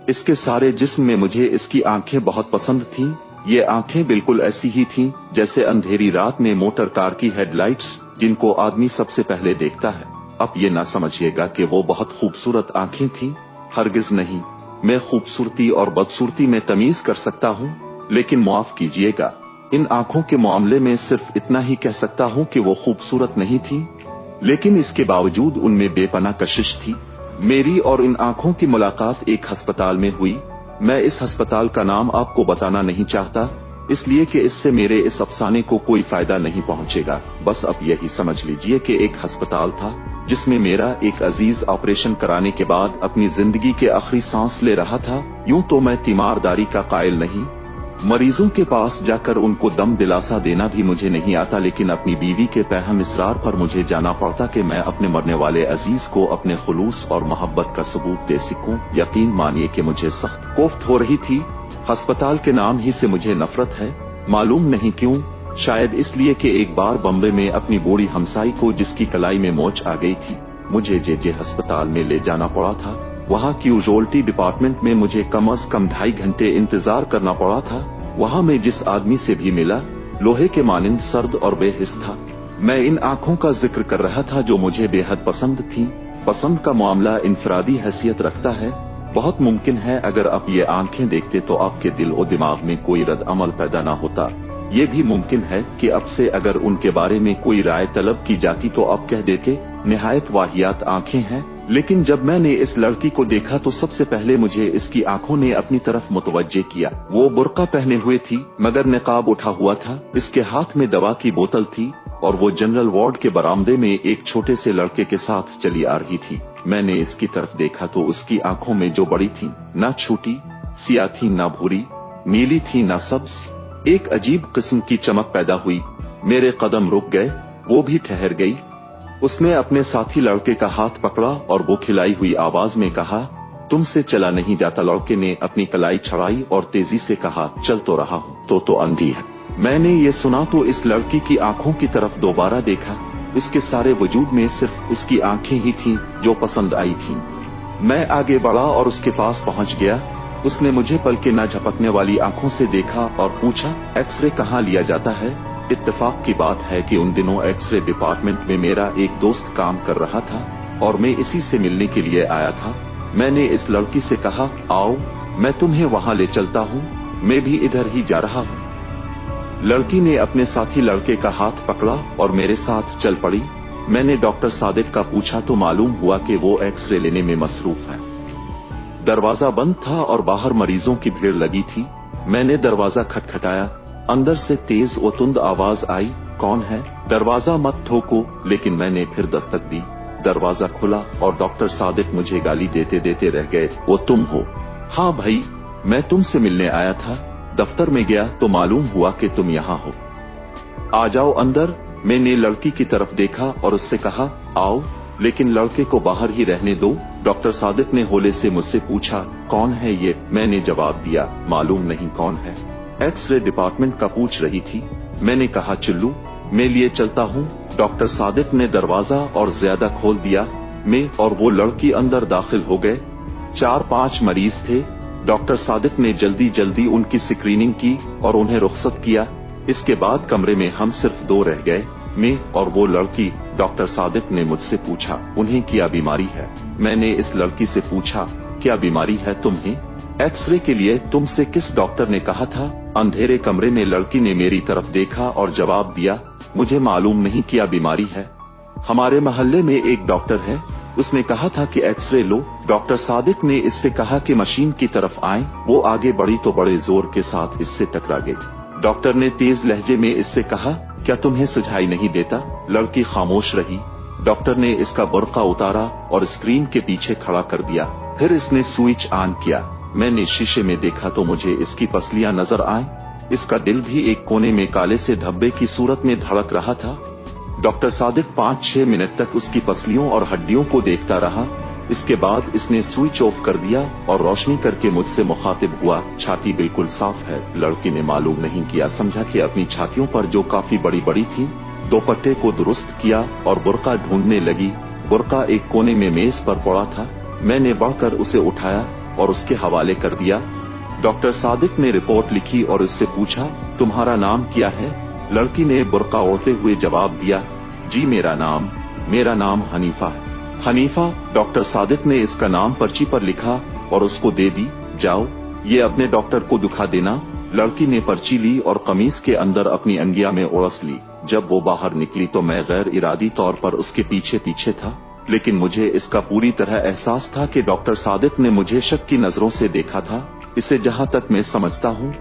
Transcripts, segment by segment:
इसके सारे जिस्म में मुझे इसकी आंखें बहुत पसंद थीं। ये आंखें बिल्कुल ऐसी ही थीं जैसे अंधेरी रात में मोटर कार की हेडलाइट्स, जिनको आदमी सबसे पहले देखता है। अब ये ना समझिएगा कि वो बहुत खूबसूरत आंखें थीं, हरगिज नहीं। मैं खूबसूरती और बदसूरती में तमीज कर सकता हूँ, लेकिन माफ कीजिएगा, इन आंखों के मामले में सिर्फ इतना ही कह सकता हूँ कि वो खूबसूरत नहीं थी, लेकिन इसके बावजूद उनमें बेपनाह कशिश थी। मेरी और इन आंखों की मुलाकात एक अस्पताल में हुई। मैं इस अस्पताल का नाम आपको बताना नहीं चाहता, इसलिए कि इससे मेरे इस अफसाने को कोई फायदा नहीं पहुंचेगा। बस अब यही समझ लीजिए कि एक अस्पताल था जिसमें मेरा एक अजीज ऑपरेशन कराने के बाद अपनी जिंदगी के आखिरी सांस ले रहा था। यूं तो मैं तीमारदारी का कायल नहीं, मरीजों के पास जाकर उनको दम दिलासा देना भी मुझे नहीं आता, लेकिन अपनी बीवी के पैहम इसरार पर मुझे जाना पड़ता कि मैं अपने मरने वाले अजीज को अपने खुलूस और मोहब्बत का सबूत दे सकूं। यकीन मानिए कि मुझे सख्त कोफ्त हो रही थी। अस्पताल के नाम ही से मुझे नफरत है, मालूम नहीं क्यों। शायद इसलिए कि एक बार बम्बे में अपनी बूढ़ी हमसाई को, जिसकी कलाई में मोच आ गई थी, मुझे जे अस्पताल में ले जाना पड़ा था। वहाँ कैजुअल्टी डिपार्टमेंट में मुझे कम से कम 2.5 घंटे इंतजार करना पड़ा था। वहाँ मैं जिस आदमी से भी मिला, लोहे के मानिंद सर्द और बेहिस था। मैं इन आंखों का जिक्र कर रहा था जो मुझे बेहद पसंद थी। पसंद का मामला इंफरादी हैसियत रखता है। बहुत मुमकिन है अगर आप ये आंखें देखते तो आपके दिल और दिमाग में कोई रद्द अमल पैदा ना होता। ये भी मुमकिन है कि अब से अगर उनके बारे में कोई राय तलब की जाती तो आप कह देते निहायत वाहियात आंखें हैं। लेकिन जब मैंने इस लड़की को देखा तो सबसे पहले मुझे इसकी आंखों ने अपनी तरफ मुतवज्जे किया। वो बुर्का पहने हुए थी मगर निकाब उठा हुआ था। इसके हाथ में दवा की बोतल थी और वो जनरल वार्ड के बरामदे में एक छोटे से लड़के के साथ चली आ रही थी। मैंने इसकी तरफ देखा तो उसकी आंखों में जो बड़ी थी, ना छोटी, सियाह थी ना भूरी, नीली थी ना सब्ज, एक अजीब किस्म की चमक पैदा हुई। मेरे कदम रुक गए, वो भी ठहर गई। उसने अपने साथी लड़के का हाथ पकड़ा और वो खिलाई हुई आवाज में कहा, तुमसे चला नहीं जाता। लड़के ने अपनी कलाई छड़ाई और तेजी से कहा, चल तो रहा हूँ तो अंधी है। मैंने ये सुना तो इस लड़की की आंखों की तरफ दोबारा देखा। इसके सारे वजूद में सिर्फ उसकी आंखें ही थीं जो पसंद आई थीं। मैं आगे बढ़ा और उसके पास पहुंच गया। उसने मुझे पलके न झपकने वाली आंखों से देखा और पूछा, एक्सरे कहाँ लिया जाता है? इत्तेफाक की बात है कि उन दिनों एक्सरे डिपार्टमेंट में मेरा एक दोस्त काम कर रहा था और मैं इसी से मिलने के लिए आया था। मैंने इस लड़की से कहा, आओ मैं तुम्हें वहां ले चलता हूँ, मैं भी इधर ही जा रहा हूँ। लड़की ने अपने साथी लड़के का हाथ पकड़ा और मेरे साथ चल पड़ी। मैंने डॉक्टर सादिक का पूछा तो मालूम हुआ कि वो एक्सरे लेने में मसरूफ है। दरवाजा बंद था और बाहर मरीजों की भीड़ लगी थी। मैंने दरवाजा खटखटाया। अंदर से तेज और तुंद आवाज आई, कौन है? दरवाजा मत ठोको। लेकिन मैंने फिर दस्तक दी। दरवाजा खुला और डॉक्टर सादिक मुझे गाली देते देते रह गए, वो तुम हो? हाँ भाई, मैं तुमसे मिलने आया था। दफ्तर में गया तो मालूम हुआ कि तुम यहाँ हो। आ जाओ अंदर। मैंने लड़की की तरफ देखा और उससे कहा, आओ, लेकिन लड़के को बाहर ही रहने दो। डॉक्टर सादिक ने होले से मुझसे पूछा, कौन है ये? मैंने जवाब दिया, मालूम नहीं कौन है। एक्सरे डिपार्टमेंट का पूछ रही थी। मैंने कहा, चिल्लू, मैं लिए चलता हूँ। डॉक्टर सादिक ने दरवाजा और ज्यादा खोल दिया। मैं और वो लड़की अंदर दाखिल हो गए। 4-5 मरीज थे। डॉक्टर सादिक ने जल्दी जल्दी उनकी स्क्रीनिंग की और उन्हें रुखसत किया। इसके बाद कमरे में हम सिर्फ 2 रह गए, मैं और वो लड़की। डॉक्टर सादिक ने मुझसे पूछा, उन्हें क्या बीमारी है? मैंने इस लड़की से पूछा, क्या बीमारी है तुम्हें? एक्सरे के लिए तुमसे किस डॉक्टर ने कहा था? अंधेरे कमरे में लड़की ने मेरी तरफ देखा और जवाब दिया, मुझे मालूम नहीं क्या बीमारी है। हमारे मोहल्ले में एक डॉक्टर है, उसने कहा था कि एक्सरे लो। डॉक्टर सादिक ने इससे कहा कि मशीन की तरफ आए। वो आगे बढ़ी तो बड़े जोर के साथ इससे टकरा गई। डॉक्टर ने तेज लहजे में इससे कहा, क्या तुम्हें सुझाई नहीं देता? लड़की खामोश रही। डॉक्टर ने इसका बुर्का उतारा और स्क्रीन के पीछे खड़ा कर दिया। फिर इसने स्विच ऑन किया। मैंने शीशे में देखा तो मुझे इसकी पसलियां नजर आईं। इसका दिल भी एक कोने में काले से धब्बे की सूरत में धड़क रहा था। डॉक्टर सादिक 5-6 मिनट तक उसकी पसलियों और हड्डियों को देखता रहा। इसके बाद इसने स्विच ऑफ कर दिया और रोशनी करके मुझसे मुखातिब हुआ, छाती बिल्कुल साफ है। लड़की ने मालूम नहीं किया समझा कि अपनी छातियों पर जो काफी बड़ी बड़ी थी, दुपट्टे को दुरुस्त किया और बुर्का ढूंढने लगी। बुर्का एक कोने में मेज पर पड़ा था। मैंने बढ़कर उसे उठाया और उसके हवाले कर दिया। डॉक्टर सादिक ने रिपोर्ट लिखी और इससे पूछा, तुम्हारा नाम क्या है? लड़की ने बुर्का ओढ़ते हुए जवाब दिया, जी मेरा नाम हनीफा है। हनीफा। डॉक्टर सादिक ने इसका नाम पर्ची पर लिखा और उसको दे दी। जाओ, ये अपने डॉक्टर को दिखा देना। लड़की ने पर्ची ली और कमीज के अंदर अपनी अंगिया में उड़स ली। जब वो बाहर निकली तो मैं गैर इरादी तौर पर उसके पीछे पीछे था, लेकिन मुझे इसका पूरी तरह एहसास था कि डॉक्टर सादिक ने मुझे शक की नजरों से देखा था। इसे जहां तक मैं समझता हूँ,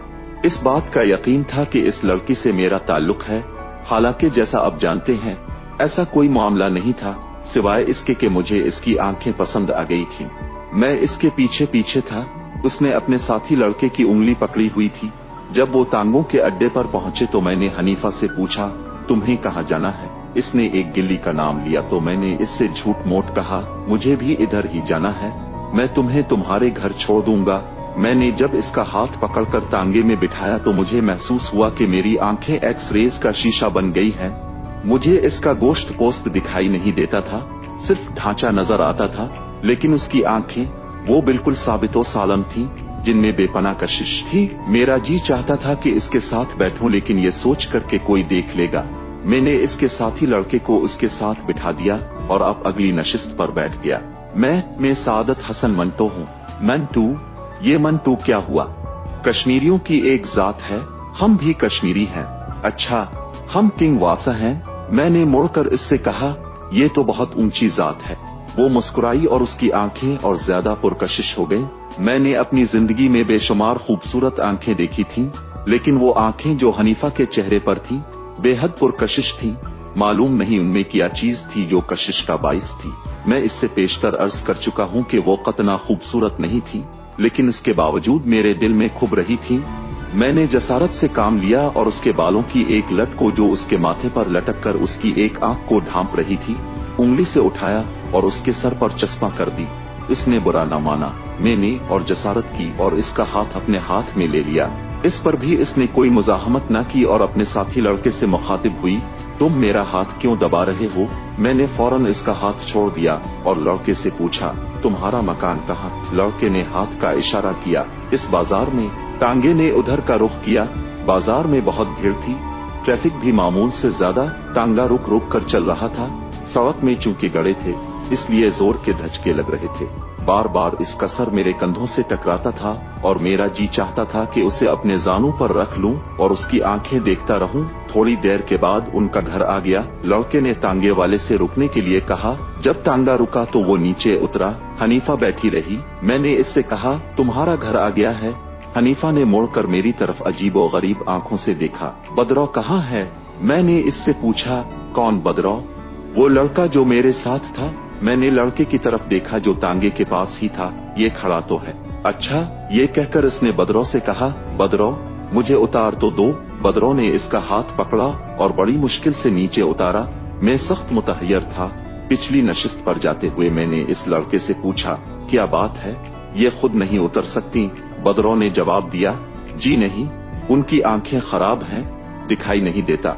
इस बात का यकीन था कि इस लड़की से मेरा ताल्लुक है। हालांकि जैसा अब जानते हैं, ऐसा कोई मामला नहीं था, सिवाय इसके कि मुझे इसकी आंखें पसंद आ गई थी। मैं इसके पीछे पीछे था। उसने अपने साथी लड़के की उंगली पकड़ी हुई थी। जब वो तांगों के अड्डे पर पहुंचे तो मैंने हनीफा से पूछा, तुम्हें कहाँ जाना है? इसने एक गिल्ली का नाम लिया तो मैंने इससे झूठ मूठ कहा, मुझे भी इधर ही जाना है, मैं तुम्हें तुम्हारे घर छोड़ दूंगा। मैंने जब इसका हाथ पकड़कर तांगे में बिठाया तो मुझे महसूस हुआ कि मेरी आंखें एक्स-रेज का शीशा बन गई हैं। मुझे इसका गोश्त पोस्त दिखाई नहीं देता था, सिर्फ ढांचा नजर आता था, लेकिन उसकी आंखें वो बिल्कुल साबितो सालम थी, जिनमें बेपनाह कशिश थी। मेरा जी चाहता था कि इसके साथ बैठूं, लेकिन ये सोच करके कोई देख लेगा। मैंने इसके साथी लड़के को उसके साथ बिठा दिया और अब अगली नशिस्त पर बैठ गया। मैं सादत हसन मंटो हूँ। मंटू? ये मंटू क्या हुआ? कश्मीरियों की एक जात है, हम भी कश्मीरी हैं। अच्छा, हम किंग वासा हैं? मैंने मुड़कर इससे कहा, ये तो बहुत ऊंची जात है। वो मुस्कुराई और उसकी आंखें और ज्यादा पुरकशिश हो गई। मैंने अपनी जिंदगी में बेशुमार खूबसूरत आंखें देखी थीं, लेकिन वो आंखें जो हनीफा के चेहरे पर थीं, बेहद पुरकशिश थीं। मालूम नहीं उनमें क्या चीज थी जो कशिश का बाइस थी। मैं इससे पेशतर अर्ज कर चुका हूँ कि वो कतना खूबसूरत नहीं थी, लेकिन इसके बावजूद मेरे दिल में खुब रही थी। मैंने जसारत से काम लिया और उसके बालों की एक लट को जो उसके माथे पर लटक कर उसकी एक आंख को ढांप रही थी, उंगली से उठाया और उसके सर पर चस्पा कर दी। इसने बुरा न माना। मैंने और जसारत की और इसका हाथ अपने हाथ में ले लिया। इस पर भी इसने कोई मुजाहमत न की और अपने साथी लड़के से मुखातिब हुई, तुम मेरा हाथ क्यों दबा रहे हो? मैंने फौरन इसका हाथ छोड़ दिया और लड़के से पूछा, तुम्हारा मकान कहाँ? लड़के ने हाथ का इशारा किया, इस बाजार में। टांगे ने उधर का रुख किया। बाजार में बहुत भीड़ थी, ट्रैफिक भी मामूल से ज्यादा। टांगा रुक रुक कर चल रहा था। सड़क में चूंकि गड़े थे, इसलिए जोर के धचके लग रहे थे। बार बार इसका सर मेरे कंधों से टकराता था और मेरा जी चाहता था कि उसे अपने जानू पर रख लूं और उसकी आंखें देखता रहूं। थोड़ी देर के बाद उनका घर आ गया। लड़के ने तांगे वाले से रुकने के लिए कहा। जब टांगा रुका तो वो नीचे उतरा। हनीफा बैठी रही। मैंने इससे कहा, तुम्हारा घर आ गया है? हनीफा ने मुड़कर मेरी तरफ अजीबो गरीब आंखों से देखा। बदरौ कहाँ है? मैंने इससे पूछा। कौन बदरौ? वो लड़का जो मेरे साथ था। मैंने लड़के की तरफ देखा जो तांगे के पास ही था। ये खड़ा तो है। अच्छा, ये कहकर इसने बदरौ से कहा, बदरौ मुझे उतार तो दो। बदरौ ने इसका हाथ पकड़ा और बड़ी मुश्किल से नीचे उतारा। मैं सख्त मुतहय्यर था। पिछली नशिस्त पर जाते हुए मैंने इस लड़के से पूछा, क्या बात है, ये खुद नहीं उतर सकती? बदरौ ने जवाब दिया, जी नहीं, उनकी आंखें खराब हैं, दिखाई नहीं देता।